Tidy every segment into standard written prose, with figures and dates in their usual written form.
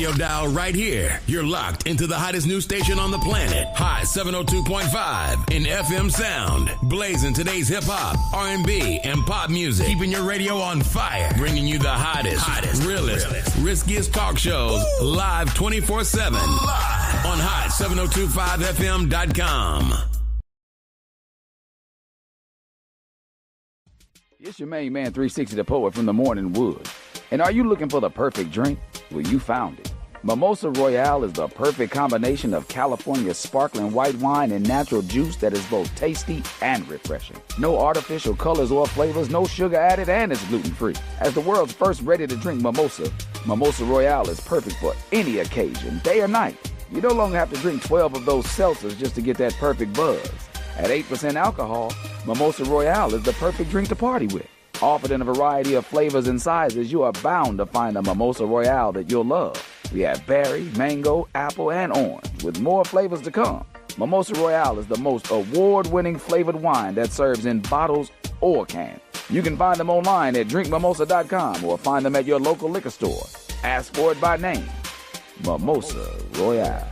radio dial right here. You're locked into the hottest news station on the planet. Hot 702.5 in FM sound. Blazing today's hip-hop, R&B, and pop music. Keeping your radio on fire. Bringing you the hottest, realest, riskiest talk shows live 24/7 on hot7025fm.com. It's your main man, 360 the Poet from the Morning Wood. And are you looking for the perfect drink? Well, you found it. Mimosa Royale is the perfect combination of California sparkling white wine and natural juice that is both tasty and refreshing. No artificial colors or flavors, no sugar added, and it's gluten-free. As the world's first ready-to-drink mimosa, Mimosa Royale is perfect for any occasion, day or night. You no longer have to drink 12 of those seltzers just to get that perfect buzz. At 8% alcohol, Mimosa Royale is the perfect drink to party with. Offered in a variety of flavors and sizes, you are bound to find a Mimosa Royale that you'll love. We have berry, mango, apple, and orange, with more flavors to come. Mimosa Royale is the most award-winning flavored wine that serves in bottles or cans. You can find them online at drinkmimosa.com or find them at your local liquor store. Ask for it by name. Mimosa Royale.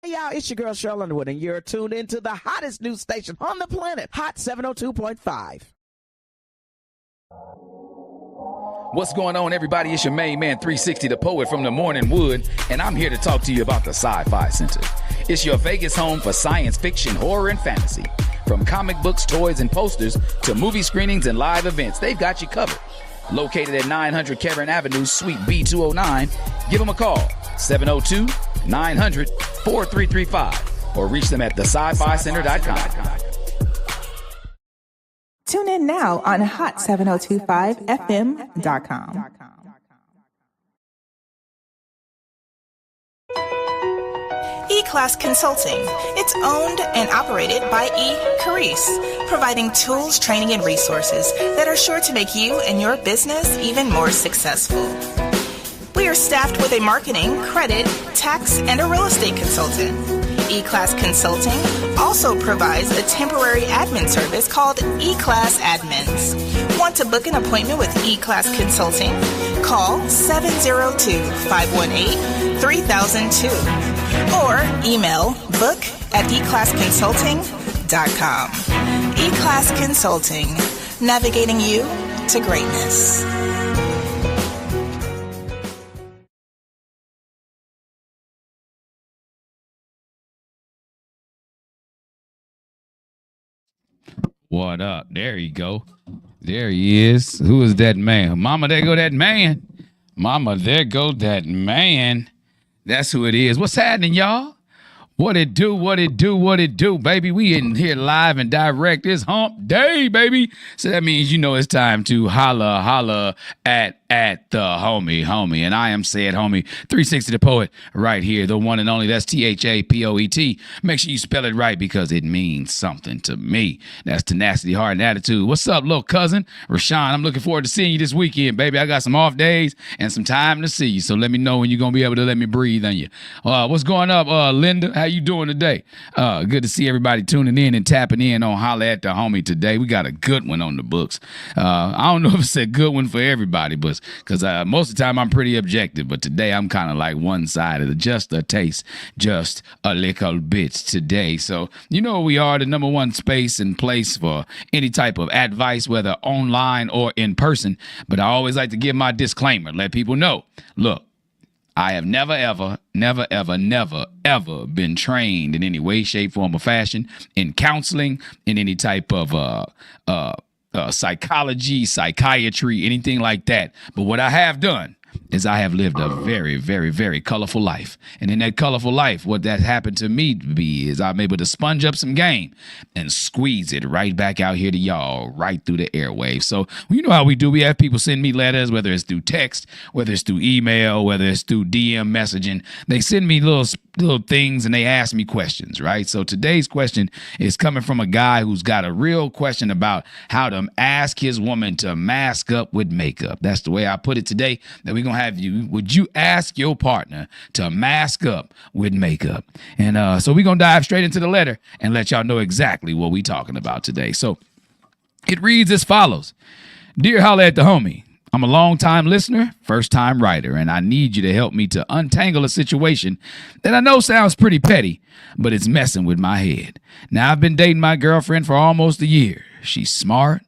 Hey y'all, it's your girl Cheryl Underwood, and you're tuned into the hottest news station on the planet, Hot 702.5. What's going on, everybody? It's your main man, 360 the Poet from the Morning Wood, and I'm here to talk to you about the Sci-Fi Center. It's your Vegas home for science fiction, horror, and fantasy. From comic books, toys, and posters to movie screenings and live events, they've got you covered. Located at 900 Cameron Avenue, Suite B209, give them a call, 702-900-4335, or reach them at thescificenter.com. Tune in now on hot7025fm.com. E-Class Consulting. It's owned and operated by E. providing tools, training, and resources that are sure to make you and your business even more successful. We are staffed with a marketing, credit, tax, and a real estate consultant. E-Class Consulting also provides a temporary admin service called E-Class Admins. Want to book an appointment with E-Class Consulting? Call 702-518-3002 or email book@eclassconsulting.com. E-Class Consulting, navigating you to greatness. What up? There you go. There he is. Who is that man? Mama, there go that man. Mama, there go that man. That's who it is. What's happening, y'all? What it do, what it do, what it do, baby. We in here live and direct. It's hump day, baby. So that means you know it's time to holla at the homie. And I am said homie, 360 the Poet right here. The one and only, that's THAPOET. Make sure you spell it right because it means something to me. That's tenacity, heart, and attitude. What's up, little cousin? Rashawn, I'm looking forward to seeing you this weekend, baby. I got some off days and some time to see you. So let me know when you're going to be able to let me breathe on you. What's going up, Linda? How you doing today? Good to see everybody tuning in and tapping in on Holla at the Homie today. We got a good one on the books. I don't know if it's a good one for everybody, but because most of the time I'm pretty objective, but today I'm kind of like one-sided, just a taste, just a little bit today. So you know we are the number one space and place for any type of advice, whether online or in person. But I always like to give my disclaimer, let people know, look, I have never, ever been trained in any way, shape, form, or fashion in counseling, in any type of psychology, psychiatry, anything like that. But what I have done is I have lived a very, very, very colorful life. And in that colorful life, what that happened to me to be is I'm able to sponge up some game and squeeze it right back out here to y'all, right through the airwaves. So you know how we do. We have people send me letters, whether it's through text, whether it's through email, whether it's through DM messaging. They send me little things and they ask me questions, right? So today's question is coming from a guy who's got a real question about how to ask his woman to mask up with makeup. That's the way I put it today, that we're going to have you. Would you ask your partner to mask up with makeup? And so we're going to dive straight into the letter and let y'all know exactly what we're talking about today. So it reads as follows. Dear Holla at the Homie, I'm a long-time listener, first-time writer, and I need you to help me to untangle a situation that I know sounds pretty petty, but it's messing with my head. Now, I've been dating my girlfriend for almost a year. She's smart,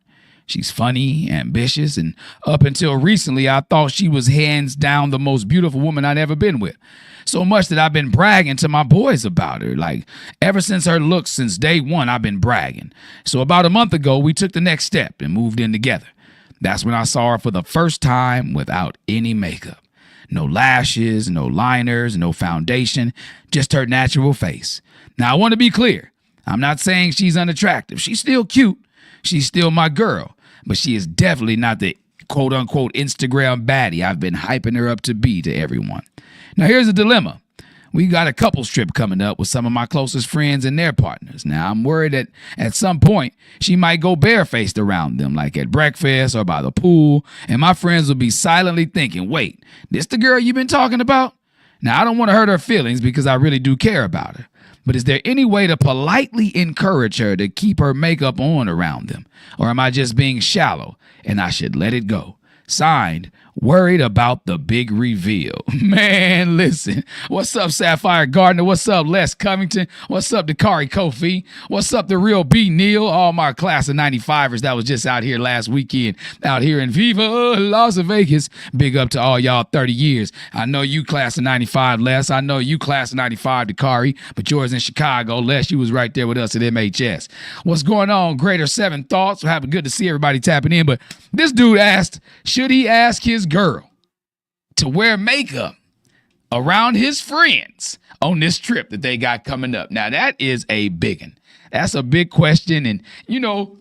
she's funny, ambitious, and up until recently, I thought she was hands down the most beautiful woman I'd ever been with. So much that I've been bragging to my boys about her. Like, ever since her looks, since day one, I've been bragging. So about a month ago, we took the next step and moved in together. That's when I saw her for the first time without any makeup. No lashes, no liners, no foundation, just her natural face. Now, I want to be clear. I'm not saying she's unattractive. She's still cute. She's still my girl. But she is definitely not the quote-unquote Instagram baddie I've been hyping her up to be to everyone. Now, here's a dilemma. We got a couples trip coming up with some of my closest friends and their partners. Now, I'm worried that at some point she might go barefaced around them, like at breakfast or by the pool, and my friends will be silently thinking, wait, this the girl you've been talking about? Now, I don't want to hurt her feelings because I really do care about her. But is there any way to politely encourage her to keep her makeup on around them? Or am I just being shallow and I should let it go? Signed, worried about the big reveal. Man, listen. What's up, Sapphire Gardner? What's up, Les Covington? What's up, Dakari Kofi? What's up, the real B Neil? All my class of 95ers that was just out here last weekend, out here in Viva Las Vegas. Big up to all y'all 30 years. I know you class of 95, Les. I know you class of 95, Dakari, but yours in Chicago. Les, you was right there with us at MHS. What's going on, Greater 7 Thoughts? We're having good to see everybody tapping in, but this dude asked, should he ask his girl to wear makeup around his friends on this trip that they got coming up? Now, that is a big one. That's a big question. And, you know,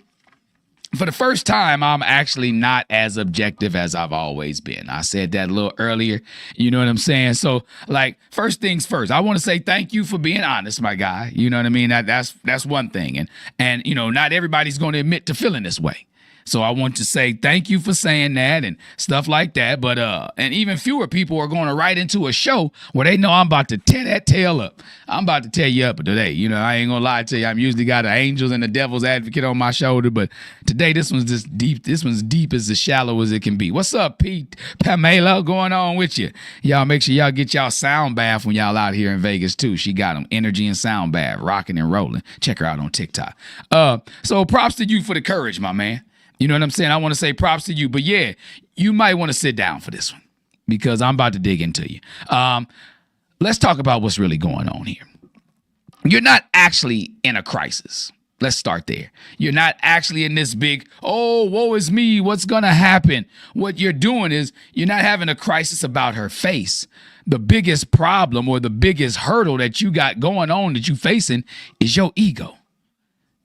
for the first time, I'm actually not as objective as I've always been. I said that a little earlier. You know what I'm saying? So, like, first things first, I want to say thank you for being honest, my guy. You know what I mean? That's one thing. And you know, not everybody's going to admit to feeling this way. So I want to say thank you for saying that and stuff like that. But and even fewer people are going to write into a show where they know I'm about to tear that tail up. I'm about to tear you up today. You know, I ain't going to lie to you. I'm usually got the angels and the devil's advocate on my shoulder. But today, this one's just deep. This one's deep as shallow as it can be. What's up, Pete? Pamela, going on with you? Y'all make sure y'all get y'all sound bath when y'all out here in Vegas, too. She got them energy and sound bath, rocking and rolling. Check her out on TikTok. So props to you for the courage, my man. You know what I'm saying? I want to say props to you. But yeah, you might want to sit down for this one because I'm about to dig into you. Let's talk about what's really going on here. You're not actually in a crisis. Let's start there. You're not actually in this big, oh, woe is me, what's going to happen? What you're doing is you're not having a crisis about her face. The biggest problem or the biggest hurdle that you got going on that you facing is your ego.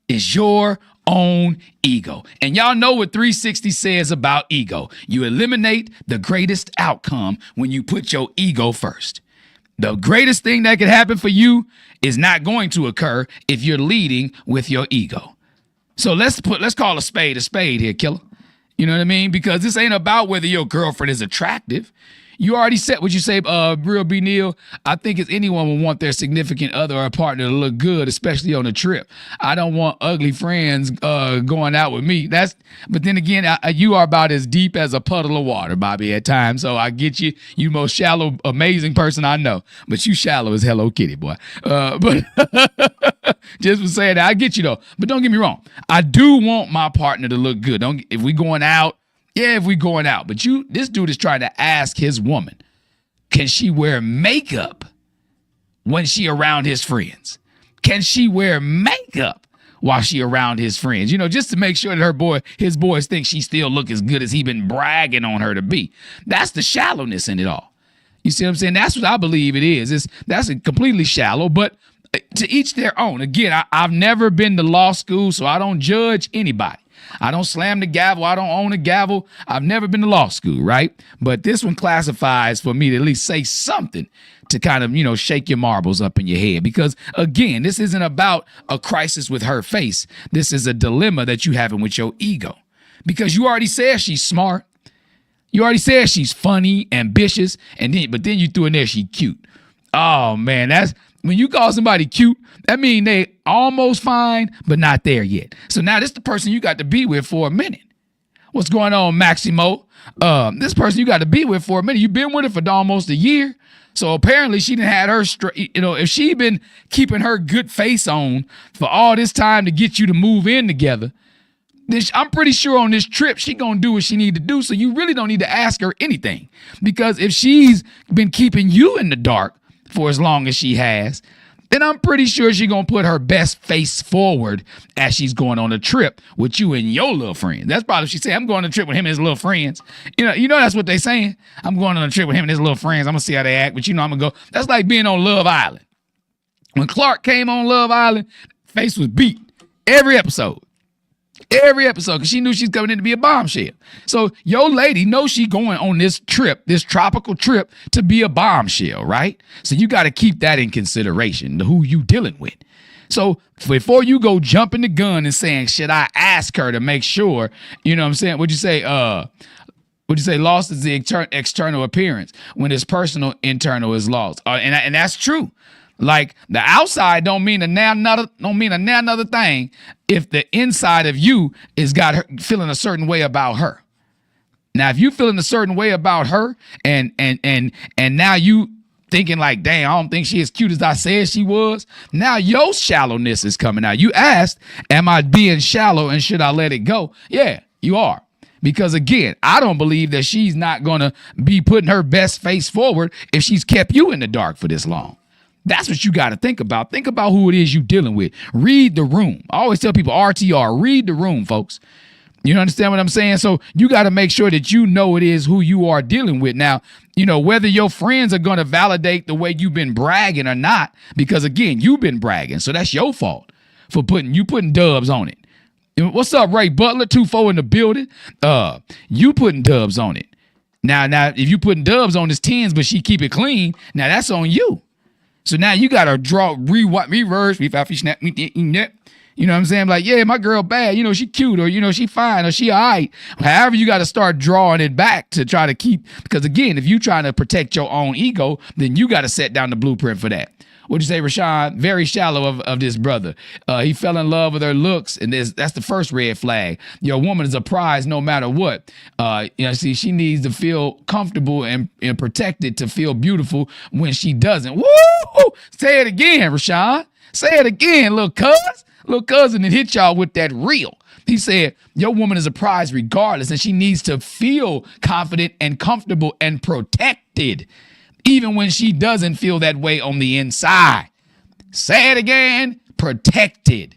Is your own ego. And y'all know what 360 says about ego. You eliminate the greatest outcome when you put your ego first. The greatest thing that could happen for you is not going to occur if you're leading with your ego. So let's call a spade here, killer. You know what I mean? Because this ain't about whether your girlfriend is attractive. You already said what you say, Real B. Neal. I think if anyone would want their significant other or partner to look good, especially on a trip. I don't want ugly friends going out with me. But then again, you are about as deep as a puddle of water, Bobby, at times. So I get you. You most shallow, amazing person I know. But you shallow as Hello Kitty, boy. But just for saying that, I get you, though. But don't get me wrong. I do want my partner to look good. If we going out, yeah, if we going out. But this dude is trying to ask his woman, can she wear makeup when she around his friends? Can she wear makeup while she around his friends? You know, just to make sure that his boys think she still look as good as he been bragging on her to be. That's the shallowness in it all. You see what I'm saying? That's what I believe it is. That's completely shallow, but to each their own. Again, I've never been to law school, so I don't judge anybody. I don't slam the gavel. I don't own a gavel. I've never been to law school, right? But this one classifies for me to at least say something to kind of, you know, shake your marbles up in your head. Because, again, this isn't about a crisis with her face. This is a dilemma that you having with your ego. Because you already said she's smart. You already said she's funny, ambitious, but then you threw in there she cute. Oh, man, that's... When you call somebody cute, that means they almost fine, but not there yet. So now this is the person you got to be with for a minute. What's going on, Maximo? This person you got to be with for a minute. You've been with her for almost a year. So apparently she didn't had her straight. You know, if she been keeping her good face on for all this time to get you to move in together, then I'm pretty sure on this trip she gonna do what she need to do. So you really don't need to ask her anything, because if she's been keeping you in the dark for as long as she has, then I'm pretty sure she's gonna put her best face forward as she's going on a trip with you and your little friends. That's probably what she said. I'm going on a trip with him and his little friends. You know that's what they saying. I'm going on a trip with him and his little friends. I'm gonna see how they act, but I'm gonna go. That's like being on Love Island. When Clark came on Love Island, face was beat every episode. Because she knew she's coming in to be a bombshell. So your lady knows she going on this trip, this tropical trip, to be a bombshell, right? So you got to keep that in consideration, who you dealing with. So before you go jumping the gun and saying, should I ask her to make sure, you know what I'm saying? What'd you say? Lost is the external appearance when his personal internal is lost. And that's true. Like the outside don't mean another thing if the inside of you is got her feeling a certain way about her. Now, if you feeling a certain way about her and now you thinking like, dang, I don't think she as cute as I said she was. Now your shallowness is coming out. You asked, am I being shallow and should I let it go? Yeah, you are. Because again, I don't believe that she's not going to be putting her best face forward if she's kept you in the dark for this long. That's what you got to think about. Think about who it is you dealing with. Read the room. I always tell people RTR, read the room, folks. You understand what I'm saying? So you got to make sure that you know it is who you are dealing with. Now, you know, whether your friends are going to validate the way you've been bragging or not, because again, you've been bragging. So that's your fault for putting dubs on it. What's up, Ray Butler? 2-4 in the building. You putting dubs on it. Now, if you putting dubs on his 10s, but she keep it clean, now that's on you. So now you got to draw, reverse, you know what I'm saying? Like, yeah, my girl bad, you know, she cute, or, you know, she fine, or she all right. However, you got to start drawing it back to try to keep, because again, if you trying to protect your own ego, then you got to set down the blueprint for that. What'd you say, Rashawn? Very shallow of this brother. He fell in love with her looks, and that's the first red flag. Your woman is a prize no matter what. See, she needs to feel comfortable and protected to feel beautiful when she doesn't. Woo! Say it again, Rashawn. Say it again, little cousin, and hit y'all with that reel. He said, your woman is a prize regardless, and she needs to feel confident and comfortable and protected, even when she doesn't feel that way on the inside. Say it again, protected.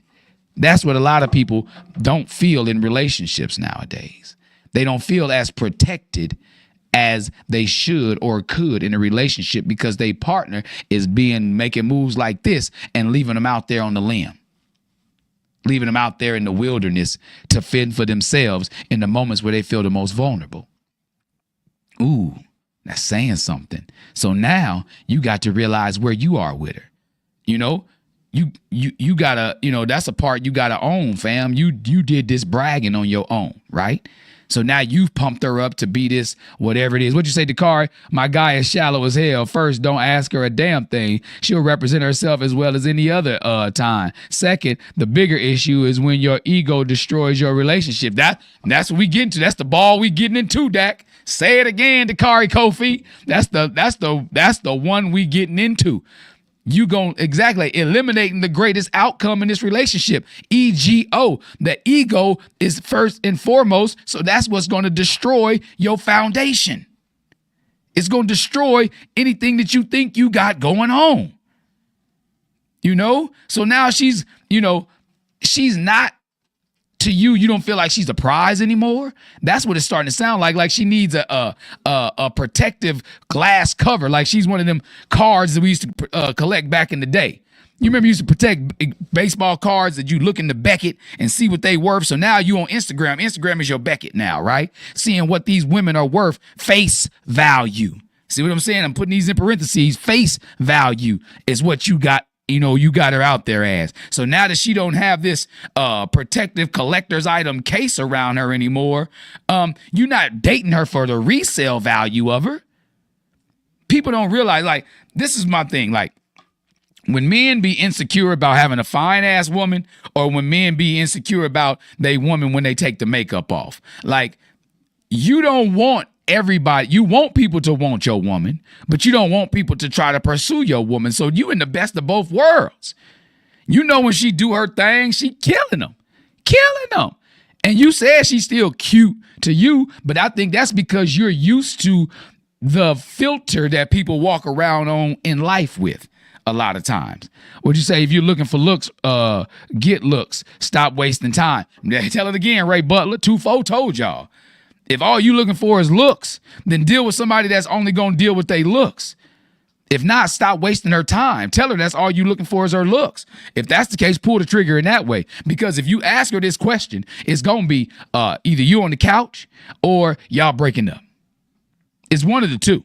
That's what a lot of people don't feel in relationships nowadays. They don't feel as protected as they should or could in a relationship because their partner is making moves like this and leaving them out there on the limb. Leaving them out there in the wilderness to fend for themselves in the moments where they feel the most vulnerable. Ooh. That's saying something. So now you got to realize where you are with her. You know, you gotta, you know, that's a part you gotta own, fam. You did this bragging on your own, right? So now you've pumped her up to be this, whatever it is. What'd you say, Dakari? My guy is shallow as hell. First, don't ask her a damn thing. She'll represent herself as well as any other time. Second, the bigger issue is when your ego destroys your relationship. That's what we get into. That's the ball we getting into, Dak. Say it again, Dakari Kofi. That's the one we getting into. You gon' exactly eliminating the greatest outcome in this relationship. EGO. The ego is first and foremost. So that's what's going to destroy your foundation. It's going to destroy anything that you think you got going on. You know? So now she's not, to you don't feel like she's a prize anymore. That's what it's starting to sound like. Like she needs a protective glass cover. Like she's one of them cards that we used to collect back in the day. You remember you used to protect baseball cards that you look in the Beckett and see what they worth. So now you on Instagram. Instagram is your Beckett now, right? Seeing what these women are worth, face value. See what I'm saying? I'm putting these in parentheses. Face value is what you got. You know, you got her out there as. So now that she don't have this protective collector's item case around her anymore, you're not dating her for the resale value of her. People don't realize, like, this is my thing. Like, When men be insecure about having a fine ass woman, or when men be insecure about they woman when they take the makeup off. Like, you don't want everybody, you want people to want your woman, but you don't want people to try to pursue your woman. So you in the best of both worlds. You know, when she do her thing, she killing them. And you said she's still cute to you, but I think that's because you're used to the filter that people walk around on in life with a lot of times. Would you say if you're looking for looks, get looks, stop wasting time? Tell it again, Ray Butler, 2-4 told y'all. If all you looking for is looks, then deal with somebody that's only going to deal with their looks. If not, stop wasting her time. Tell her that's all you looking for is her looks. If that's the case, pull the trigger in that way. Because if you ask her this question, it's going to be either you on the couch or y'all breaking up. It's one of the two.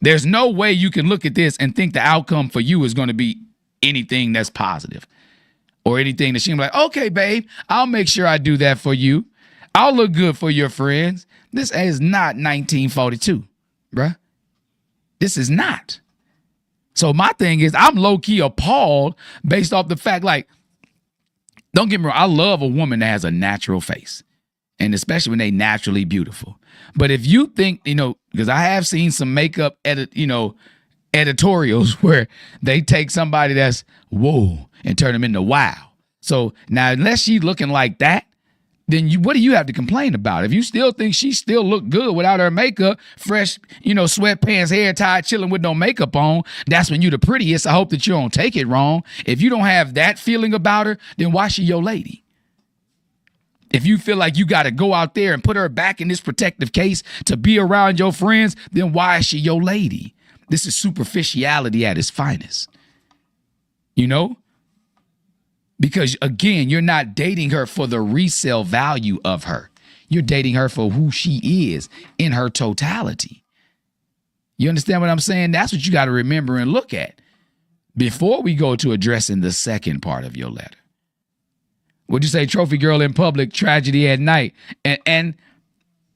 There's no way you can look at this and think the outcome for you is going to be anything that's positive or anything that she can be like, okay, babe, I'll make sure I do that for you. I'll look good for your friends. This is not 1942, bruh. This is not. So my thing is, I'm low-key appalled based off the fact, like, don't get me wrong, I love a woman that has a natural face, and especially when they naturally beautiful. But if you think, because I have seen some makeup editorials where they take somebody that's whoa and turn them into wow. So now, unless she's looking like that, then what do you have to complain about? If you still think she still look good without her makeup, fresh, sweatpants, hair tied, chilling with no makeup on, that's when you the prettiest. I hope that you don't take it wrong. If you don't have that feeling about her, then why she your lady? If you feel like you got to go out there and put her back in this protective case to be around your friends, then why is she your lady? This is superficiality at its finest. Because, again, you're not dating her for the resale value of her. You're dating her for who she is in her totality. You understand what I'm saying? That's what you got to remember and look at before we go to addressing the second part of your letter. Would you say trophy girl in public, tragedy at night? And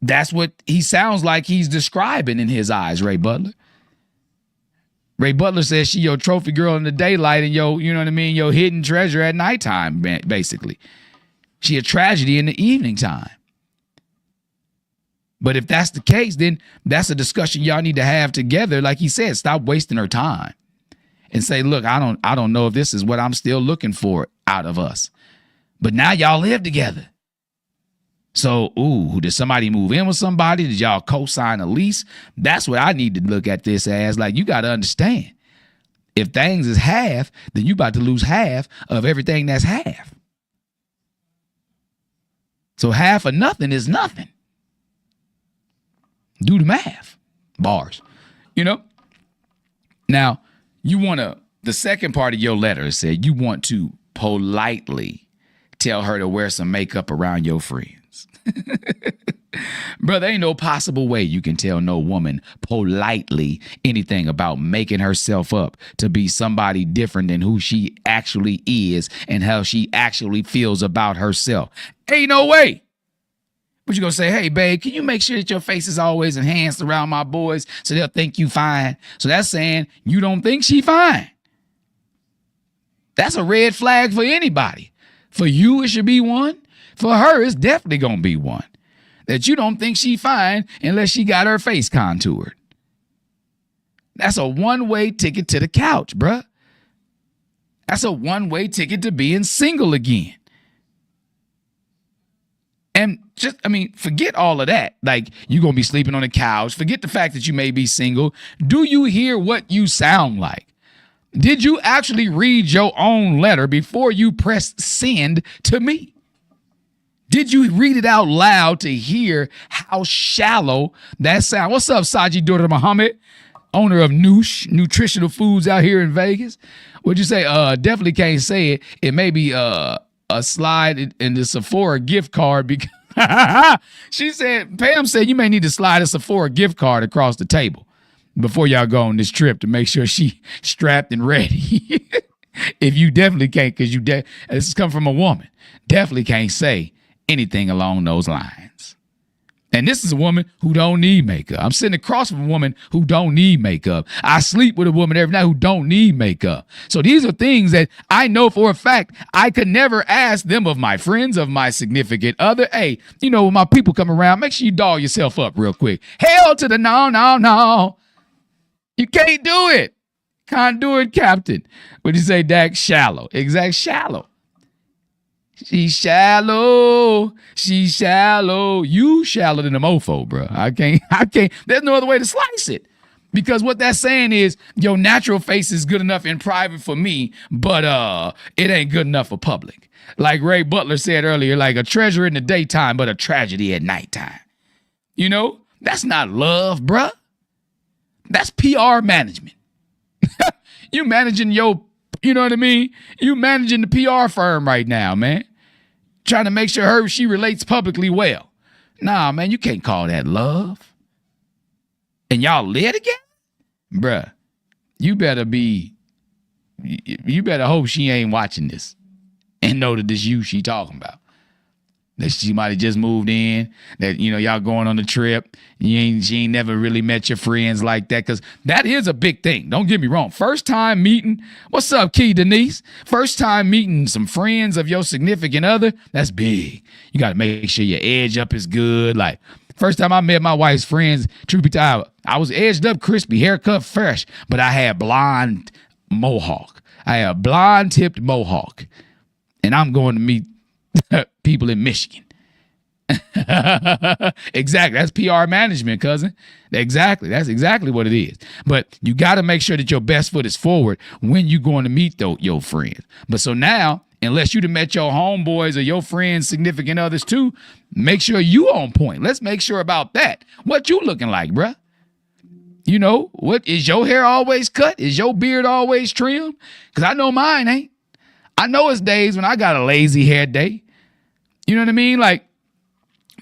that's what he sounds like he's describing in his eyes, Ray Butler. Ray Butler says she your trophy girl in the daylight and your hidden treasure at nighttime, basically. She a tragedy in the evening time. But if that's the case, then that's a discussion y'all need to have together. Like he said, stop wasting her time and say, look, I don't know if this is what I'm still looking for out of us. But now y'all live together. So, did somebody move in with somebody? Did y'all co-sign a lease? That's what I need to look at this as. Like, you got to understand, if things is half, then you about to lose half of everything that's half. So half of nothing is nothing. Do the math. Bars. Now, the second part of your letter said you want to politely tell her to wear some makeup around your friends. Brother, ain't no possible way you can tell no woman politely anything about making herself up to be somebody different than who she actually is and how she actually feels about herself. Ain't no way. But you gonna say, hey, babe, can you make sure that your face is always enhanced around my boys so they'll think you fine? So that's saying you don't think she fine. That's a red flag for anybody. For you, it should be one. For her, it's definitely going to be one. That you don't think she fine unless she got her face contoured. That's a one-way ticket to the couch, bruh. That's a one-way ticket to being single again. And forget all of that. Like, you're going to be sleeping on the couch. Forget the fact that you may be single. Do you hear what you sound like? Did you actually read your own letter before you pressed send to me? Did you read it out loud to hear how shallow that sound? What's up, Saji Daughter Muhammad, owner of Noosh Nutritional Foods out here in Vegas? What'd you say? Definitely can't say it. It may be a slide in the Sephora gift card because Pam said you may need to slide a Sephora gift card across the table before y'all go on this trip to make sure she strapped and ready. If you definitely can't, because this is coming from a woman, definitely can't say anything along those lines. And this is a woman who don't need makeup. I'm sitting across from a woman who don't need makeup. I sleep with a woman every night who don't need makeup. So these are things that I know for a fact I could never ask them of my friends, of my significant other. Hey, you know, when my people come around, make sure you doll yourself up real quick. Hell to the no. You can't do it. Can't do it, Captain. What do you say, Dak? Shallow. Exact shallow. She's shallow. She's shallow. You shallow than a mofo, bro. I can't. There's no other way to slice it. Because what that's saying is your natural face is good enough in private for me, but it ain't good enough for public. Like Ray Butler said earlier, like a treasure in the daytime, but a tragedy at nighttime. You know, that's not love, bruh. That's PR management. You managing you know what I mean? You managing the PR firm right now, man. Trying to make sure she relates publicly well. Nah, man, you can't call that love. And y'all live together? Bruh, you better hope she ain't watching this and know that this you she talking about. That she might have just moved in, that, you know, y'all going on the trip. She ain't never really met your friends like that, because that is a big thing. Don't get me wrong. First time meeting, what's up, Key Denise? First time meeting some friends of your significant other, that's big. You got to make sure your edge up is good. Like, first time I met my wife's friends, truth be told, I was edged up, crispy, haircut fresh, but I had blonde mohawk. I had a blonde tipped mohawk. And I'm going to meet people in Michigan. Exactly. That's PR management, cousin. Exactly. That's exactly what it is. But you got to make sure that your best foot is forward when you're going to meet your friends. But so now, unless you've met your homeboys or your friends, significant others too, make sure you on point. Let's make sure about that. What you looking like, bruh? You know, what is your hair always cut? Is your beard always trimmed? Because I know mine ain't. I know it's days when I got a lazy hair day. You know what I mean? Like,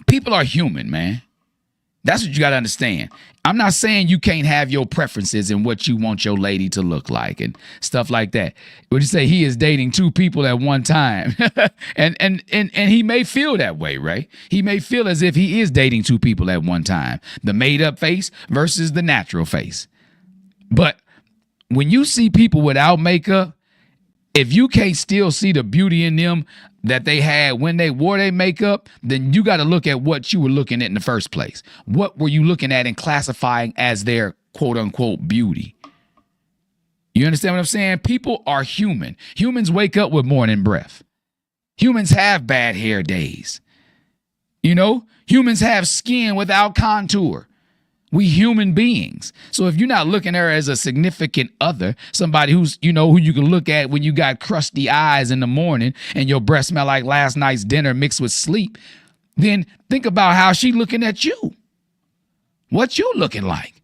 people are human, man. That's what you got to understand. I'm not saying you can't have your preferences and what you want your lady to look like and stuff like that. What you say? He is dating two people at one time. and he may feel that way, right? He may feel as if he is dating two people at one time. The made up face versus the natural face. But when you see people without makeup, if you can't still see the beauty in them that they had when they wore their makeup, then you got to look at what you were looking at in the first place. What were you looking at and classifying as their quote unquote beauty? You understand what I'm saying? People are human. Humans wake up with morning breath. Humans have bad hair days. You know, humans have skin without contour. We human beings. So if you're not looking at her as a significant other, somebody who's, you know, who you can look at when you got crusty eyes in the morning and your breath smell like last night's dinner mixed with sleep, then think about how she looking at you. What you looking like?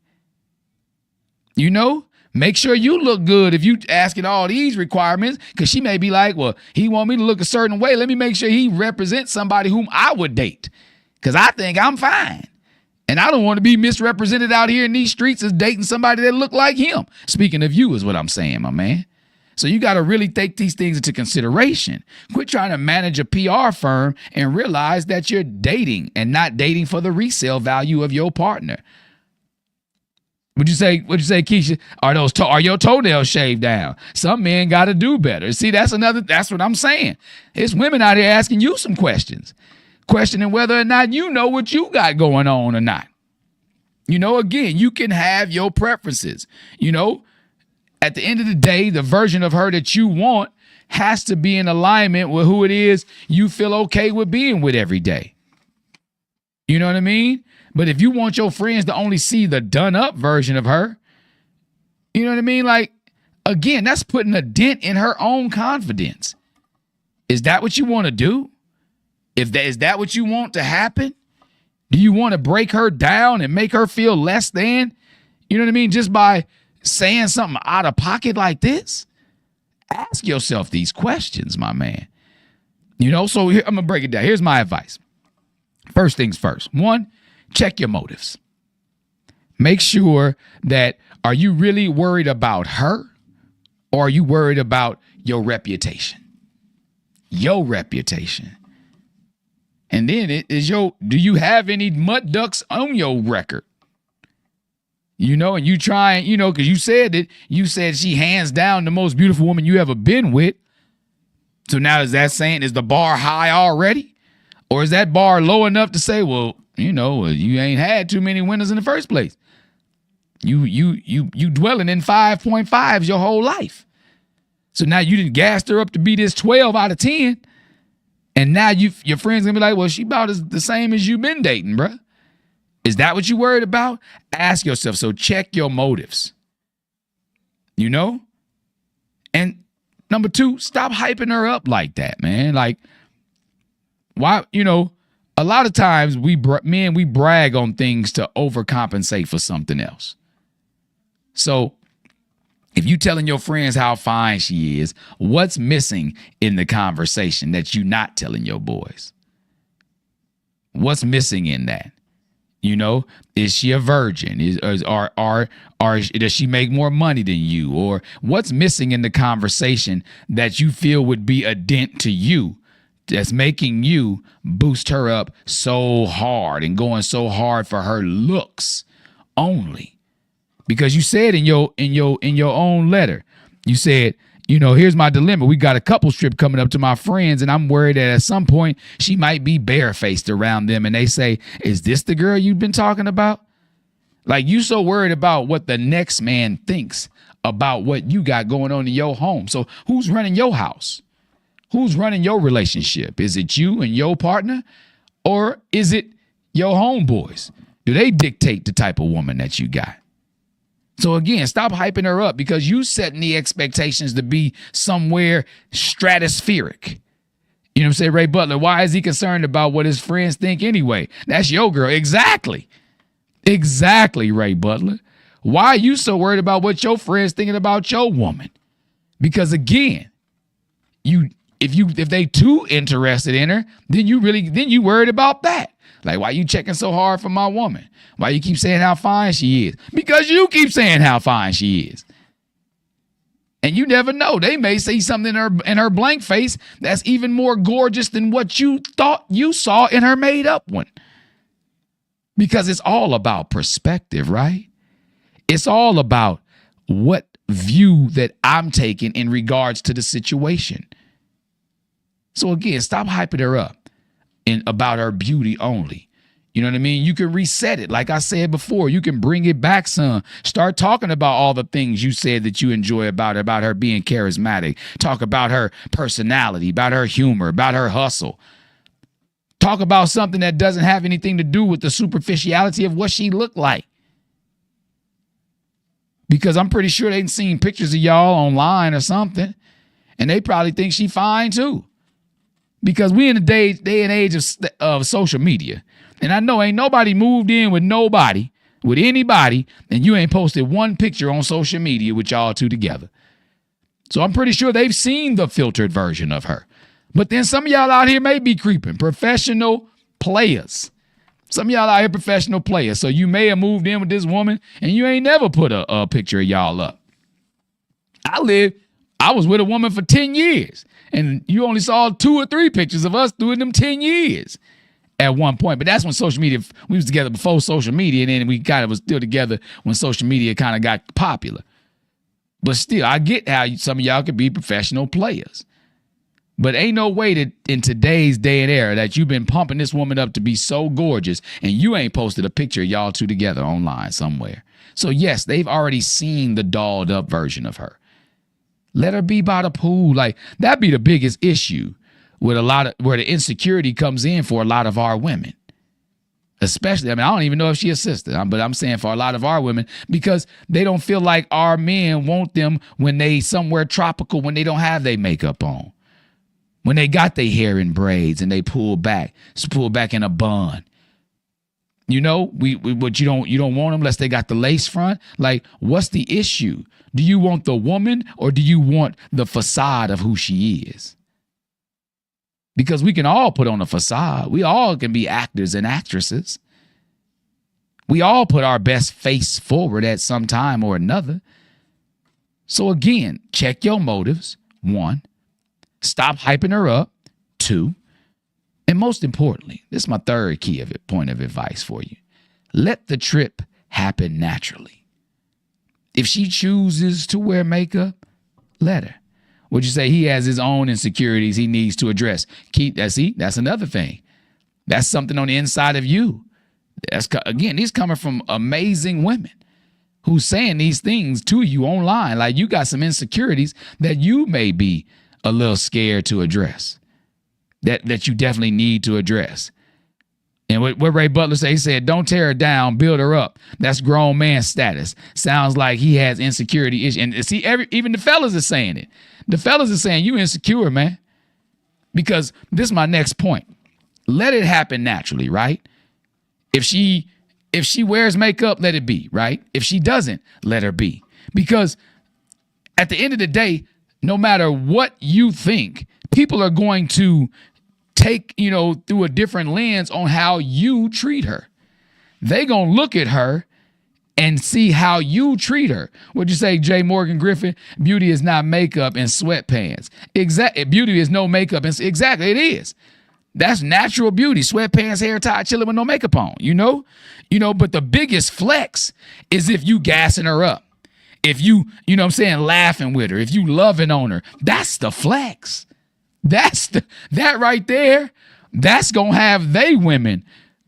You know, make sure you look good if you asking all these requirements, because she may be like, well, he want me to look a certain way. Let me make sure he represents somebody whom I would date, because I think I'm fine. And I don't want to be misrepresented out here in these streets as dating somebody that look like him. Speaking of you is what I'm saying, my man. So you got to really take these things into consideration. Quit trying to manage a PR firm and realize that you're dating and not dating for the resale value of your partner. What'd you say, Keisha? Are your toenails shaved down? Some men got to do better. See, that's what I'm saying. It's women out here asking you some questions. Questioning whether or not you know what you got going on or not. You know, again, you can have your preferences. You know, at the end of the day, the version of her that you want has to be in alignment with who it is you feel okay with being with every day. You know what I mean? But if you want your friends to only see the done up version of her, you know what I mean? Like, again, that's putting a dent in her own confidence. Is that what you want to do? Is that what you want to happen? Do you want to break her down and make her feel less than? You know what I mean? Just by saying something out of pocket like this? Ask yourself these questions, my man. You know, so here, I'm going to break it down. Here's my advice. First things first. One, check your motives. Make sure that, are you really worried about her, or are you worried about your reputation? Your reputation. And then do you have any mud ducks on your record? You know, and you try, you know, because you said she hands down the most beautiful woman you ever been with. So now is that saying, is the bar high already? Or is that bar low enough to say, well, you know, you ain't had too many winners in the first place. You dwelling in 5.5s your whole life. So now you done gassed her up to be this 12 out of 10. And now your friends gonna be like, well, she about the same as you been dating, bruh. Is that what you worried about? Ask yourself. So check your motives. You know? And number 2, stop hyping her up like that, man. Like, why, you know, a lot of times we brag on things to overcompensate for something else. So if you telling your friends how fine she is, what's missing in the conversation that you not telling your boys? What's missing in that? You know, is she a virgin? Does she make more money than you? Or what's missing in the conversation that you feel would be a dent to you that's making you boost her up so hard and going so hard for her looks only? Because you said in your own letter, you said, you know, here's my dilemma. We got a couple trip coming up to my friends, and I'm worried that at some point she might be barefaced around them. And they say, is this the girl you've been talking about? Like, you so worried about what the next man thinks about what you got going on in your home. So who's running your house? Who's running your relationship? Is it you and your partner? Or is it your homeboys? Do they dictate the type of woman that you got? So again, stop hyping her up because you setting the expectations to be somewhere stratospheric. You know what I'm saying? Ray Butler, why is he concerned about what his friends think anyway? That's your girl. Exactly. Exactly, Ray Butler. Why are you so worried about what your friends thinking about your woman? Because again, if they too interested in her, then you worried about that. Like, why you checking so hard for my woman? Why you keep saying how fine she is? Because you keep saying how fine she is. And you never know. They may say something in her blank face that's even more gorgeous than what you thought you saw in her made up one. Because it's all about perspective, right? It's all about what view that I'm taking in regards to the situation. So again, stop hyping her up about her beauty only. You know what I mean? You can reset it. Like I said before, you can bring it back some. Start talking about all the things you said that you enjoy about her being charismatic. Talk about her personality, about her humor, about her hustle. Talk about something that doesn't have anything to do with the superficiality of what she looked like. Because I'm pretty sure they've seen pictures of y'all online or something, and they probably think she fine too. Because we in the day and age of social media. And I know ain't nobody moved in with anybody, and you ain't posted one picture on social media with y'all two together. So I'm pretty sure they've seen the filtered version of her. But then some of y'all out here may be creeping. Professional players. Some of y'all out here professional players. So you may have moved in with this woman, and you ain't never put a picture of y'all up. I was with a woman for 10 years, and you only saw 2 or 3 pictures of us doing them 10 years at one point. But that's when social media, we was together before social media, and then we kind of was still together when social media kind of got popular. But still, I get how some of y'all could be professional players. But ain't no way that in today's day and era that you've been pumping this woman up to be so gorgeous and you ain't posted a picture of y'all two together online somewhere. So yes, they've already seen the dolled up version of her. Let her be by the pool. Like, that'd be the biggest issue with where the insecurity comes in for a lot of our women. Especially, I don't even know if she a sister, but I'm saying for a lot of our women, because they don't feel like our men want them when they somewhere tropical, when they don't have their makeup on. When they got their hair in braids and they pull back in a bun. You know, but you don't want them unless they got the lace front. Like, what's the issue? Do you want the woman or do you want the facade of who she is? Because we can all put on a facade. We all can be actors and actresses. We all put our best face forward at some time or another. So again, check your motives. 1, stop hyping her up. 2, And most importantly, this is my third key of it, point of advice for you. Let the trip happen naturally. If she chooses to wear makeup, let her. Would you say he has his own insecurities he needs to address? That's another thing. That's something on the inside of you. Again, these coming from amazing women who's saying these things to you online. Like, you got some insecurities that you may be a little scared to address, that you definitely need to address. And what Ray Butler said, he said, don't tear her down, build her up. That's grown man status. Sounds like he has insecurity issues. And see, even the fellas are saying it. The fellas are saying, you insecure, man. Because this is my next point. Let it happen naturally, right? If she wears makeup, let it be, right? If she doesn't, let her be. Because at the end of the day, no matter what you think, people are going to take, through a different lens on how you treat her. They gonna look at her and see how you treat her. What'd you say, J. Morgan Griffin? Beauty is not makeup and sweatpants. Exactly. Beauty is no makeup. Exactly, it is. That's natural beauty. Sweatpants, hair tied, chilling with no makeup on, But the biggest flex is if you gassing her up. If you, laughing with her. If you loving on her. That's the flex. That right there, that's going to have they women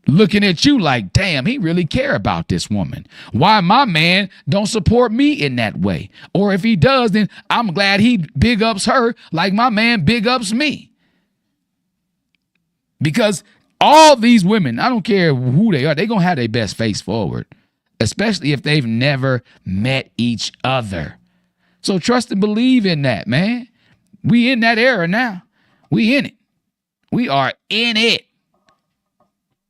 looking at you like, damn, he really care about this woman. Why my man don't support me in that way? Or if he does, then I'm glad he big ups her like my man big ups me. Because all these women, I don't care who they are, they're going to have their best face forward, especially if they've never met each other. So trust and believe in that, man. We in that era now. We in it. We are in it.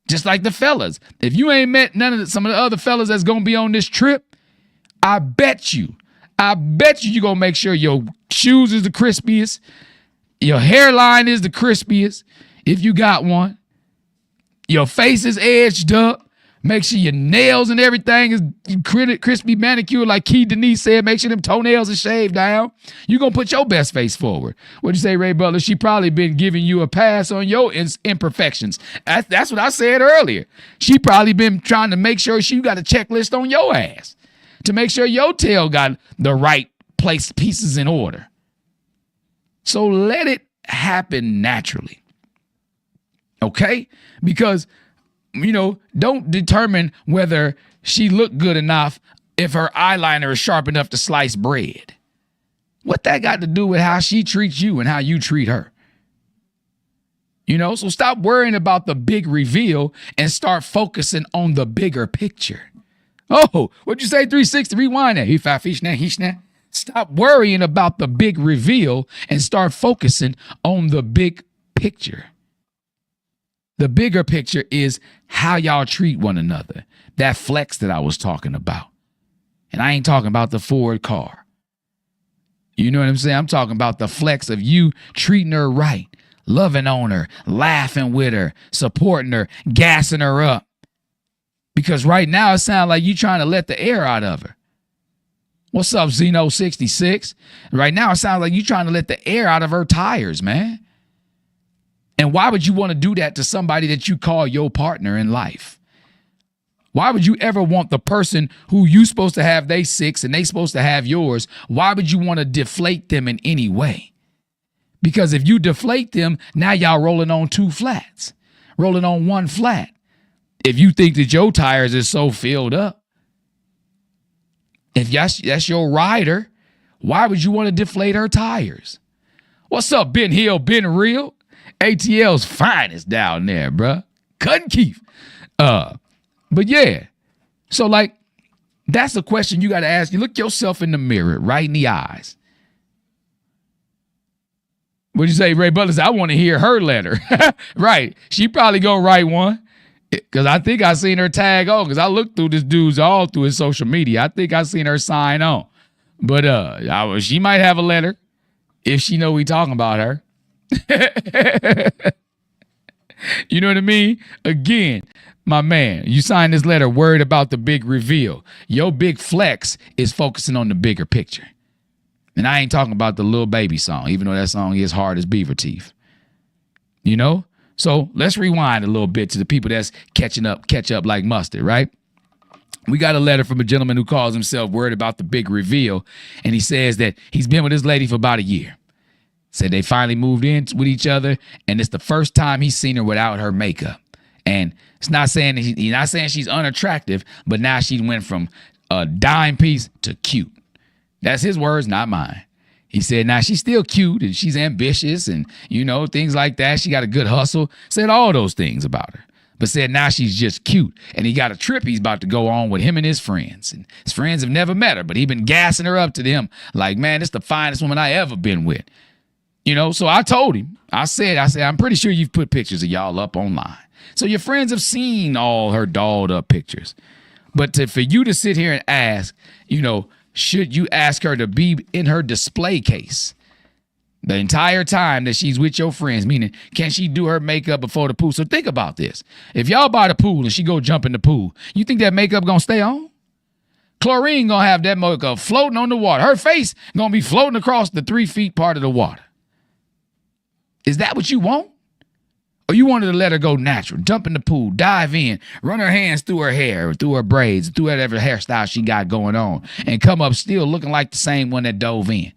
Just like the fellas. If you ain't met some of the other fellas that's going to be on this trip, I bet you you're going to make sure your shoes is the crispiest. Your hairline is the crispiest, if you got one. Your face is edged up. Make sure your nails and everything is crispy manicured, like Key Denise said. Make sure them toenails are shaved down. You're going to put your best face forward. What'd you say, Ray Butler? She probably been giving you a pass on your imperfections. That's what I said earlier. She probably been trying to make sure she got a checklist on your ass to make sure your tail got the right pieces in order. So let it happen naturally. Okay? Because don't determine whether she looked good enough if her eyeliner is sharp enough to slice bread. What that got to do with how she treats you and how you treat her? So stop worrying about the big reveal and start focusing on the bigger picture. Oh, what'd you say? 360, rewind that. He 5 fish now. Stop worrying about the big reveal and start focusing on the big picture. The bigger picture is how y'all treat one another. That flex that I was talking about. And I ain't talking about the Ford car. You know what I'm saying? I'm talking about the flex of you treating her right, loving on her, laughing with her, supporting her, gassing her up. Because right now it sounds like you trying to let the air out of her. What's up, Zeno66? Right now it sounds like you trying to let the air out of her tires, man. And why would you want to do that to somebody that you call your partner in life? Why would you ever want the person who you supposed to have they six and they supposed to have yours? Why would you want to deflate them in any way? Because if you deflate them, now y'all rolling on two flats, rolling on one flat. If you think that your tires is so filled up, if that's your rider, why would you want to deflate her tires? What's up, Ben Hill, Ben Real? ATL's finest down there, bruh. Cut and Keith. But yeah. So like, that's the question you got to ask. You look yourself in the mirror, right in the eyes. What'd you say, Ray Butler? I want to hear her letter. Right. She probably gonna write one. Because I think I seen her tag on. Because I looked through this dude's all through his social media. I think I seen her sign on. But she might have a letter if she know we talking about her. You know what I mean? Again, my man, you signed this letter worried about the big reveal. Your big flex is focusing on the bigger picture. And I ain't talking about the Lil Baby song, even though that song is hard as beaver teeth. So let's rewind a little bit to the people that's catch up like mustard, right? We got a letter from a gentleman who calls himself worried about the big reveal. And he says that he's been with his lady for about a year. Said they finally moved in with each other. And it's the first time he's seen her without her makeup. And it's not saying he's not saying she's unattractive, but now she went from a dime piece to cute. That's his words, not mine. He said, now she's still cute and she's ambitious and, things like that. She got a good hustle. Said all those things about her. But said now she's just cute. And he got a trip he's about to go on with him and his friends. And his friends have never met her, but he been gassing her up to them like, man, this is the finest woman I ever been with. So I told him, I said, I'm pretty sure you've put pictures of y'all up online. So your friends have seen all her dolled up pictures. But for you to sit here and ask, should you ask her to be in her display case the entire time that she's with your friends? Meaning, can she do her makeup before the pool? So think about this. If y'all by the pool and she go jump in the pool, you think that makeup gonna stay on? Chlorine gonna have that makeup floating on the water. Her face gonna be floating across the 3 feet part of the water. Is that what you want? Or you wanted to let her go natural, jump in the pool, dive in, run her hands through her hair, through her braids, through whatever hairstyle she got going on, and come up still looking like the same one that dove in?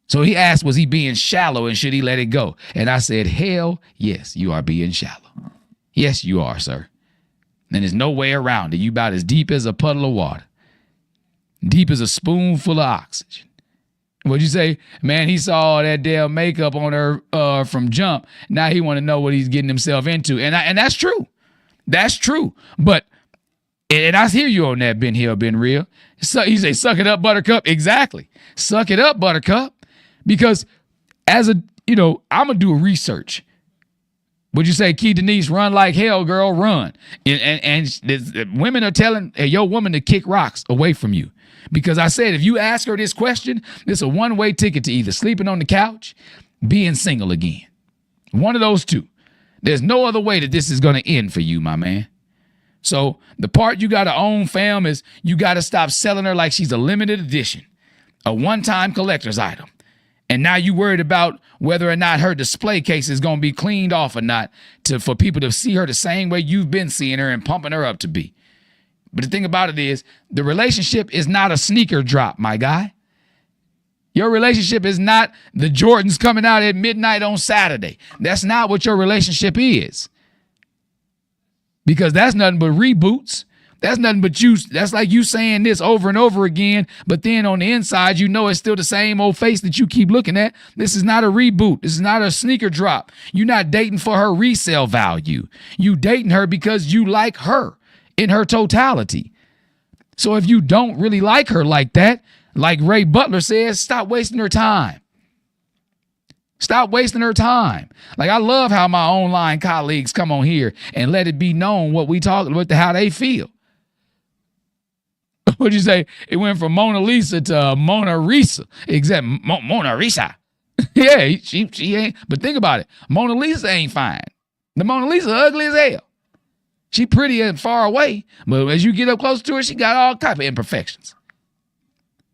So he asked, was he being shallow and should he let it go? And I said, hell yes, you are being shallow. Yes, you are, sir. And there's no way around it. You about as deep as a puddle of water, deep as a spoonful of oxygen. What'd you say? Man, he saw all that damn makeup on her from jump. Now he want to know what he's getting himself into. And that's true. That's true. But, and I hear you on that, Ben Hill, Ben Real. So you say, suck it up, Buttercup. Exactly. Suck it up, Buttercup. Because I'm going to do a research. Would you say, Key Denise, run like hell, girl, run. And women are telling your woman to kick rocks away from you. Because I said, if you ask her this question, it's a one-way ticket to either sleeping on the couch, being single again. One of those two. There's no other way that this is going to end for you, my man. So the part you got to own, fam, is you got to stop selling her like she's a limited edition, a one-time collector's item. And now you worried about whether or not her display case is going to be cleaned off or not for people to see her the same way you've been seeing her and pumping her up to be. But the thing about it is, the relationship is not a sneaker drop, my guy. Your relationship is not the Jordans coming out at midnight on Saturday. That's not what your relationship is. Because that's nothing but reboots. That's nothing but you. That's like you saying this over and over again, but then on the inside, it's still the same old face that you keep looking at. This is not a reboot. This is not a sneaker drop. You're not dating for her resale value. You dating her because you like her in her totality. So if you don't really like her like that, like Ray Butler says, stop wasting her time. Stop wasting her time. Like, I love how my online colleagues come on here and let it be known what we talk about, how they feel. What'd you say? It went from Mona Lisa to Mona Risa. Exactly. Mona Risa. Yeah, she ain't. But think about it. Mona Lisa ain't fine. The Mona Lisa ugly as hell. She pretty and far away, but as you get up close to her, she got all type of imperfections.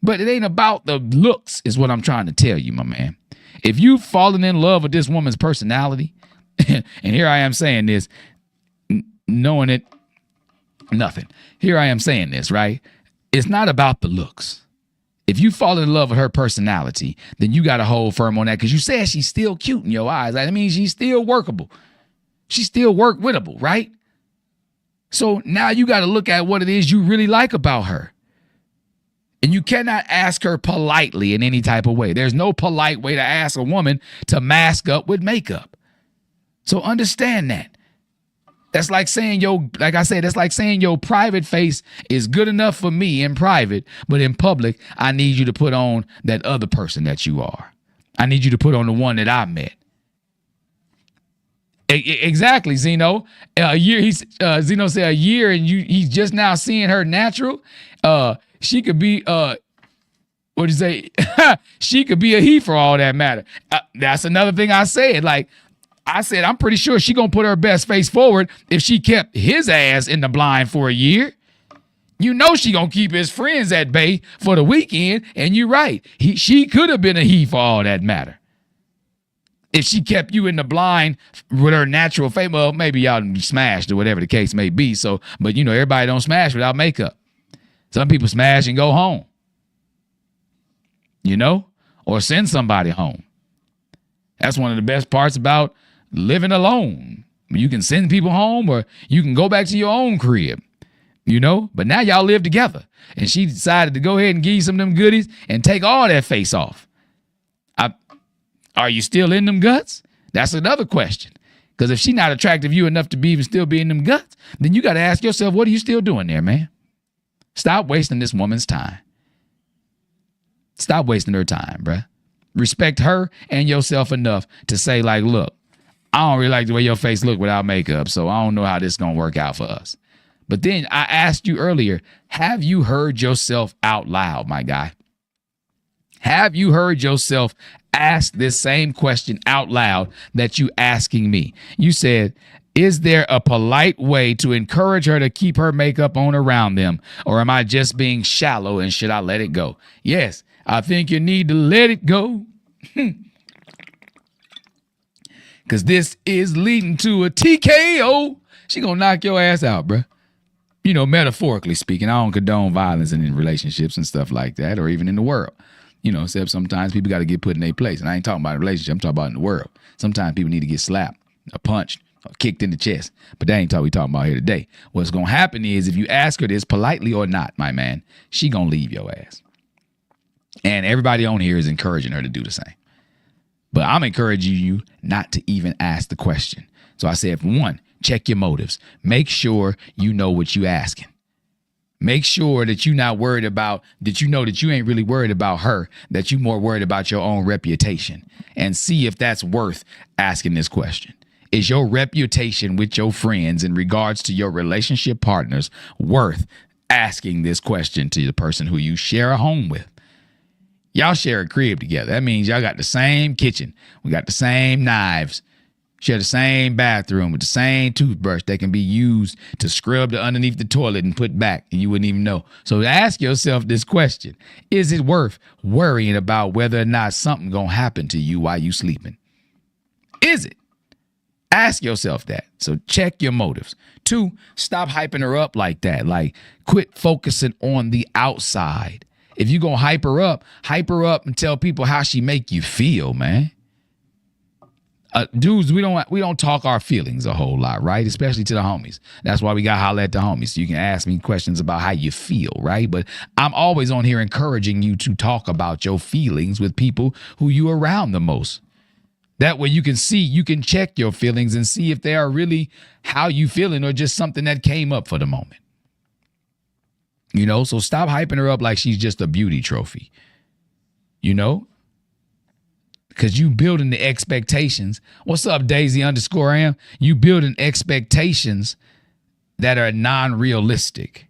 But it ain't about the looks, is what I'm trying to tell you, my man. If you've fallen in love with this woman's personality, and here I am saying this, knowing it, nothing. Here I am saying this, right? It's not about the looks. If you fall in love with her personality, then you got to hold firm on that, because you said she's still cute in your eyes. That means she's still workable. She's still work-wittable, right? So now you got to look at what it is you really like about her. And you cannot ask her politely in any type of way. There's no polite way to ask a woman to mask up with makeup. So understand that. That's like saying that's like saying your private face is good enough for me in private, but in public, I need you to put on that other person that you are. I need you to put on the one that I met. Exactly, Zeno. Zeno said a year, and he's just now seeing her natural. She could be what'd you say? She could be a he for all that matter. That's another thing I said. Like I said, I'm pretty sure she gonna put her best face forward if she kept his ass in the blind for a year. You know she gonna keep his friends at bay for the weekend, and you're right. She could have been a he for all that matter. If she kept you in the blind with her natural face, well, maybe y'all smashed or whatever the case may be. So, but you know, everybody don't smash without makeup. Some people smash and go home, you know, or send somebody home. That's one of the best parts about living alone. You can send people home or you can go back to your own crib, you know, but now y'all live together. And she decided to go ahead and give you some of them goodies and take all that face off. Are you still in them guts? That's another question. Because if she's not attractive you enough to be even still be in them guts, then you got to ask yourself, what are you still doing there, man? Stop wasting this woman's time. Stop wasting her time, bruh. Respect her and yourself enough to say, like, look, I don't really like the way your face look without makeup, so I don't know how this is going to work out for us. But then I asked you earlier, have you heard yourself out loud, my guy? Have you heard yourself ask this same question out loud that you asking me? You said, is there a polite way to encourage her to keep her makeup on around them? Or am I just being shallow and should I let it go? Yes, I think you need to let it go. Because this is leading to a TKO. She gonna knock your ass out, bruh. You know, metaphorically speaking, I don't condone violence in relationships and stuff like that, or even in the world. You know, except sometimes people got to get put in their place. And I ain't talking about a relationship. I'm talking about in the world. Sometimes people need to get slapped or punched or kicked in the chest. But that ain't what we talking about here today. What's going to happen is if you ask her this politely or not, my man, she going to leave your ass. And everybody on here is encouraging her to do the same. But I'm encouraging you not to even ask the question. So I said, for one, check your motives. Make sure you know what you asking. Make sure that you're not worried about, that you know that you ain't really worried about her, that you're more worried about your own reputation, and see if that's worth asking this question. Is your reputation with your friends in regards to your relationship partners worth asking this question to the person who you share a home with? Y'all share a crib together. That means y'all got the same kitchen. We got the same knives. Share the same bathroom with the same toothbrush that can be used to scrub the underneath the toilet and put back, and you wouldn't even know. So ask yourself this question. Is it worth worrying about whether or not something gonna happen to you while you sleeping? Is it? Ask yourself that. So check your motives. 2, stop hyping her up like that. Like, quit focusing on the outside. If you gonna hype her up and tell people how she make you feel, man. Dudes, we don't talk our feelings a whole lot, right? Especially to the homies. That's why we got Holla at the Homies. So you can ask me questions about how you feel, right? But I'm always on here encouraging you to talk about your feelings with people who you around the most. That way you can check your feelings and see if they are really how you feeling or just something that came up for the moment. You know, so stop hyping her up like she's just a beauty trophy. You know? Because you building the expectations. What's up, Daisy_am? You building expectations that are non-realistic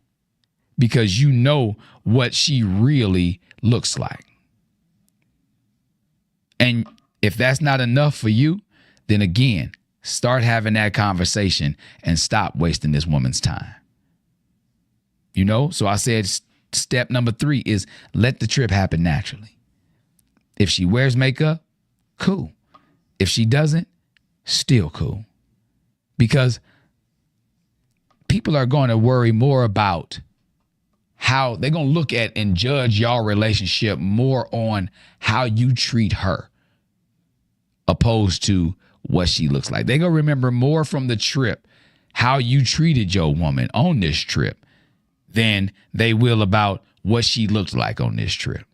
because you know what she really looks like. And if that's not enough for you, then again, start having that conversation and stop wasting this woman's time. You know, so I said step number 3 is let the trip happen naturally. If she wears makeup, cool. If she doesn't, still cool. Because people are going to worry more about how they're going to look at and judge y'all relationship more on how you treat her opposed to what she looks like. They're going to remember more from the trip how you treated your woman on this trip than they will about what she looks like on this trip.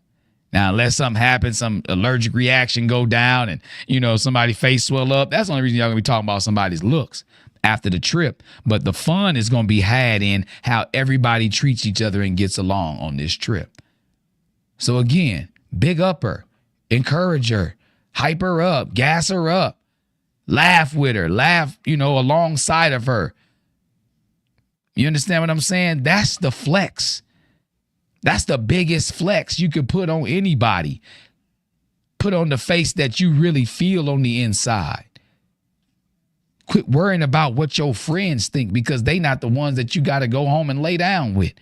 Now, unless something happens, some allergic reaction go down and, you know, somebody's face swell up, that's the only reason y'all going to be talking about somebody's looks after the trip. But the fun is going to be had in how everybody treats each other and gets along on this trip. So again, big up her, encourage her, hype her up, gas her up, laugh with her, laugh, you know, alongside of her. You understand what I'm saying? That's the flex. That's the biggest flex you could put on anybody. Put on the face that you really feel on the inside. Quit worrying about what your friends think because they not the ones that you got to go home and lay down with.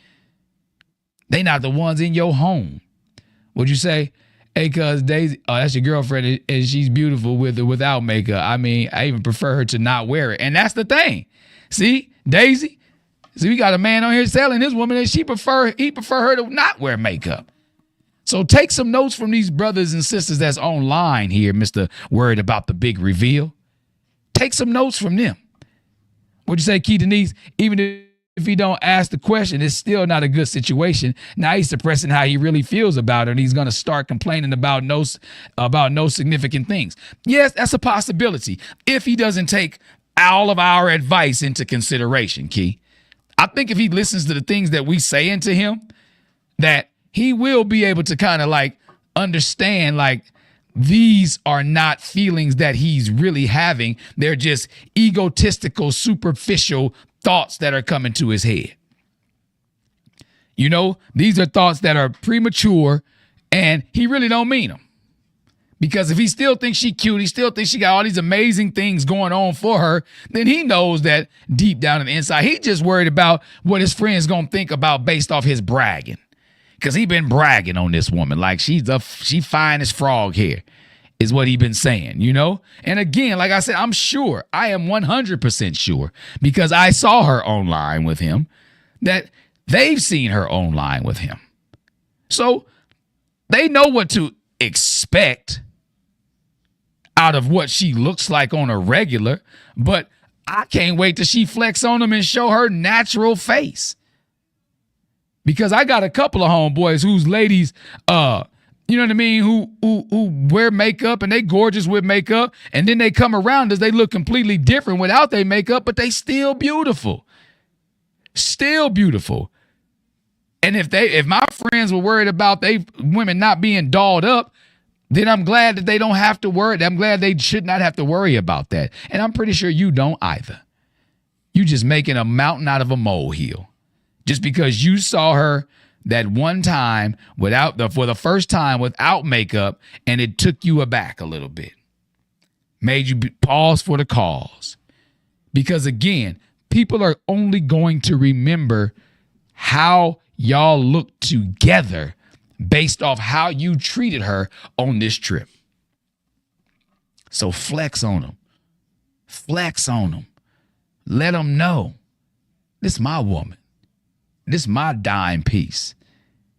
They not the ones in your home. What'd you say? Hey, cuz Daisy, oh, that's your girlfriend, and she's beautiful with or without makeup. I mean, I even prefer her to not wear it. And that's the thing. See, Daisy? See, we got a man on here telling this woman that he prefer her to not wear makeup. So take some notes from these brothers and sisters that's online here, Mr. Worried about the big reveal. Take some notes from them. What'd you say, Key Denise? Even if he don't ask the question, it's still not a good situation. Now he's suppressing how he really feels about her, and he's going to start complaining about no significant things. Yes, that's a possibility if he doesn't take all of our advice into consideration, Key. I think if he listens to the things that we saying to him, that he will be able to kind of like understand, like, these are not feelings that he's really having. They're just egotistical, superficial thoughts that are coming to his head. You know, these are thoughts that are premature, and he really don't mean them. Because if he still thinks she cute, he still thinks she got all these amazing things going on for her, then he knows that deep down on the inside, he just worried about what his friends gonna think about based off his bragging. Because he been bragging on this woman like she fine as frog hair is what he been saying, you know? And again, like I said, I'm sure, I am 100% sure, because I saw her online with him, that they've seen her online with him. So they know what to expect out of what she looks like on a regular, but I can't wait till she flex on them and show her natural face. Because I got a couple of homeboys whose ladies, you know what I mean, who wear makeup and they gorgeous with makeup, and then they come around us, they look completely different without their makeup, but they still beautiful. Still beautiful. And if my friends were worried about they women not being dolled up, then I'm glad that they don't have to worry. I'm glad they should not have to worry about that. And I'm pretty sure you don't either. You just making a mountain out of a molehill. Just because you saw her that one time for the first time without makeup, and it took you aback a little bit. Made you pause for the cause. Because again, people are only going to remember how y'all look together based off how you treated her on this trip. So flex on them. Flex on them. Let them know, this is my woman. This is my dime piece.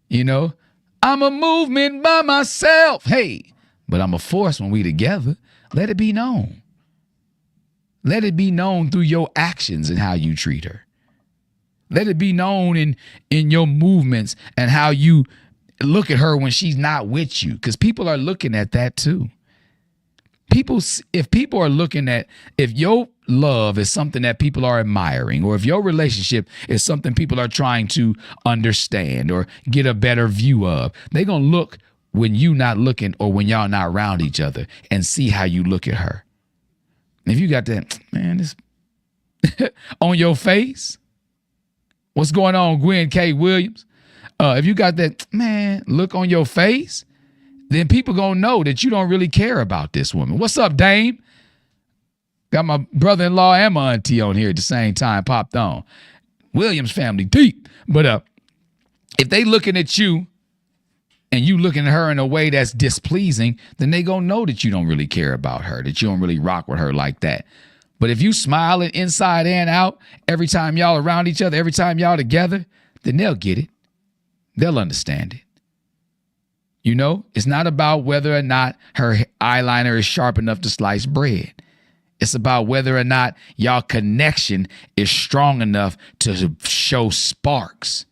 You know, I'm a movement by myself. Hey, but I'm a force when we together. Let it be known. Let it be known through your actions and how you treat her. Let it be known in your movements and how you look at her when she's not with you. Because people are looking at that too. If people are looking at, if your love is something that people are admiring, or if your relationship is something people are trying to understand or get a better view of, they're going to look when you not looking or when y'all not around each other and see how you look at her. And if you got that, man, this on your face, what's going on, Gwen K. Williams? If you got that, man, look on your face, then people gonna know that you don't really care about this woman. What's up, Dame? Got my brother-in-law and my auntie on here at the same time, popped on. Williams family deep. But if they looking at you and you looking at her in a way that's displeasing, then they gonna know that you don't really care about her, that you don't really rock with her like that. But if you smiling inside and out every time y'all around each other, every time y'all together, then they'll get it. They'll understand it. You know, it's not about whether or not her eyeliner is sharp enough to slice bread. It's about whether or not y'all connection is strong enough to show sparks.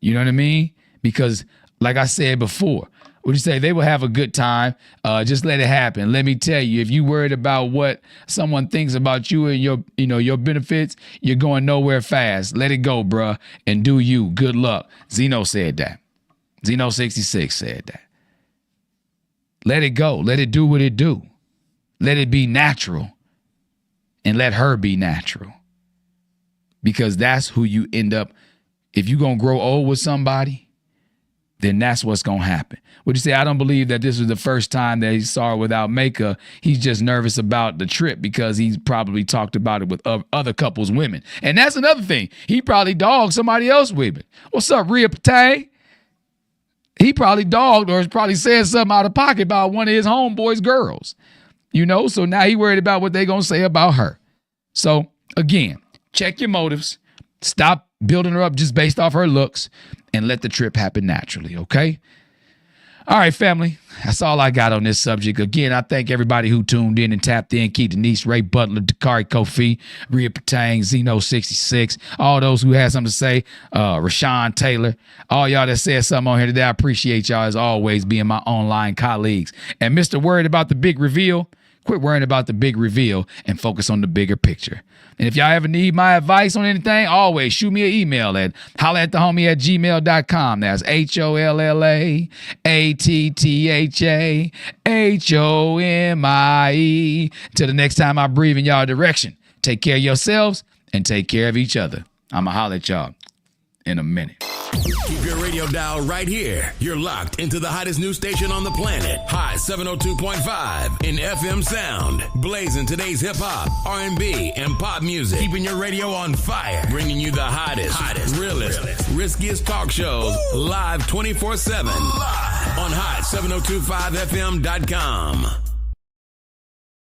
You know what I mean? Because like I said before, what you say, they will have a good time. Just let it happen. Let me tell you, if you worried about what someone thinks about you and your benefits, you're going nowhere fast. Let it go, bruh, and do you. Good luck. Zeno said that. Zeno 66 said that. Let it go. Let it do what it do. Let it be natural, and let her be natural. Because that's who you end up. If you're going to grow old with somebody, then that's what's going to happen. Would you say, I don't believe that this was the first time that he saw her without makeup. He's just nervous about the trip because he's probably talked about it with other couples' women. And that's another thing. He probably dogged somebody else women. What's up, Rhea Patay? he probably dogged or probably said something out of pocket about one of his homeboys' girls. You know, so now he worried about what they going to say about her. So, again, check your motives. Stop building her up just based off her looks and let the trip happen naturally, okay? All right, family. That's all I got on this subject. Again, I thank everybody who tuned in and tapped in. Keith Denise, Ray Butler, Dakari Kofi, Rhea Patang, Zeno66, all those who had something to say, Rashawn Taylor, all y'all that said something on here today. I appreciate y'all as always being my online colleagues. And Mr. Worried about the big reveal, quit worrying about the big reveal and focus on the bigger picture. And if y'all ever need my advice on anything, always shoot me an email at hollaattthehomie@gmail.com. That's HOLLAATTHAHOMIE. Till the next time I breathe in y'all direction, take care of yourselves and take care of each other. I'ma holler at y'all in a minute. Keep your radio dial right here. You're locked into the hottest news station on the planet. High 702.5 in FM sound. Blazing today's hip hop, R&B, and pop music. Keeping your radio on fire. Bringing you the hottest, realest, riskiest talk shows live 24/7 on hot 702.5fm.com.